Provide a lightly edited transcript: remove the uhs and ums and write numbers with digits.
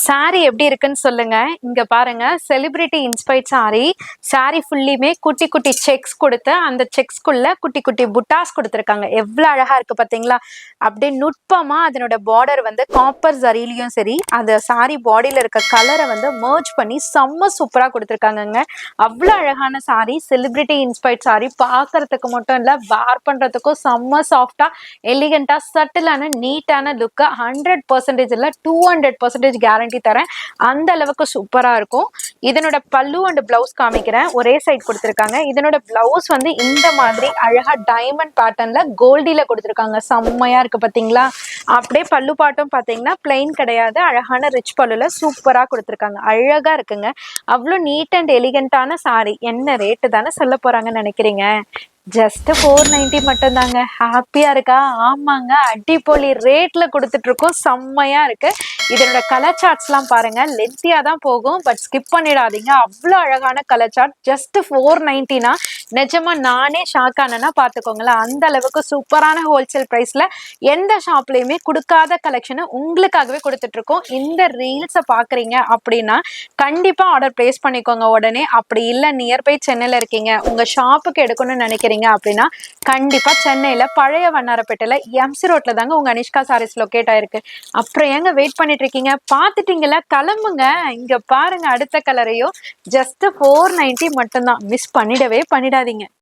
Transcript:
Sorry எப்படி இருக்குன்னு சொல்லுங்க. இங்க பாருங்க செலிபிரிட்டி இன்ஸ்பைர்ட் சாரி. சாரி ஃபுல்லியுமே குட்டி குட்டி செக்ஸ் கொடுத்து அந்த செக்ஸ்குள்ள குட்டி குட்டி புட்டாஸ் கொடுத்துருக்காங்க. எவ்வளவு அழகா இருக்கு பாத்தீங்களா? அப்படியே நுட்பமா அதனோட பார்டர் வந்து காப்பர் ஜரிலையும் சரி, அந்த சாரி பாடியில இருக்க கலரை வந்து மர்ஜ் பண்ணி செம்ம சூப்பரா கொடுத்துருக்காங்கங்க. அவ்வளவு அழகான சாரி, செலிபிரிட்டி இன்ஸ்பைர்ட் சாரி. பார்க்கறதுக்கு மட்டும் இல்ல, வேர் பண்றதுக்கும் செம்ம சாஃப்டா, எலிகண்டா, சட்டிலான, நீட்டான லுக். 100% இல்ல 200% கேரண்டி தரேன். அந்த அளவுக்கு சூப்பரா இருக்கும். இதனோட பல்லு அண்ட் பிளவுஸ் காமிக்கிறேன். ஒரே சைட் கொடுத்துருக்காங்க. இதனோட பிளவுஸ் வந்து இந்த மாதிரி அழகா டைமண்ட் பேட்டர்ன்ல கோல்டில கொடுத்துருக்காங்க. செம்மையா இருக்கு பாத்தீங்களா? அப்படியே பல்லு பாட்டும் பாத்தீங்கன்னா பிளைன் கிடையாது, அழகான ரிச் பல்லுல சூப்பரா கொடுத்துருக்காங்க. அழகா இருக்குங்க. அவ்வளவு நீட் அண்ட் எலிகண்டான சாரி. என்ன ரேட்டு தானே சொல்ல போறாங்கன்னு நினைக்கிறீங்க? ஜஸ்ட் 490 மட்டும் தாங்க. ஹாப்பியா இருக்கா? ஆமாங்க, அடிப்பொலி ரேட்ல கொடுத்துட்டு இருக்கோம். செம்மையா இருக்கு. இதனோட கலர் சார்ட்ஸ் எல்லாம் பாருங்க. லென்த்தியா தான் போகும், பட் ஸ்கிப் பண்ணிடாதீங்க. அவ்வளவு அழகான கலர் சார்ட். ஜஸ்ட் 490னா நிஜமா நானே ஷாக் ஆனேன்னா பாத்துக்கோங்களேன். அந்த அளவுக்கு சூப்பரான ஹோல்சேல் பிரைஸ்ல எந்த ஷாப்லயுமே கொடுக்காத கலெக்ஷனை உங்களுக்காகவே கொடுத்துட்டு இருக்கோம். இந்த ரீல்ஸை பாக்குறீங்க அப்படின்னா கண்டிப்பா ஆர்டர் பிளேஸ் பண்ணிக்கோங்க உடனே. அப்படி இல்ல நியர்பை சென்னையில இருக்கீங்க, உங்க ஷாப்புக்கு எடுக்கணும்னு நினைக்கிறீங்க அப்படின்னா கண்டிப்பா சென்னையில பழைய வண்ணாரப்பேட்டையில எம்சி ரோட்ல தாங்க உங்க அனிஷ்கா சாரீஸ் லொகேட் ஆயிருக்கு. அப்புறம் ஏங்க வெயிட் பண்ணிட்டு இருக்கீங்க? பாத்துட்டீங்களா? கிளம்புங்க. இங்க பாருங்க அடுத்த கலரையும். ஜஸ்ட் 490 மட்டும்தான். மிஸ் பண்ணிடாதீங்க.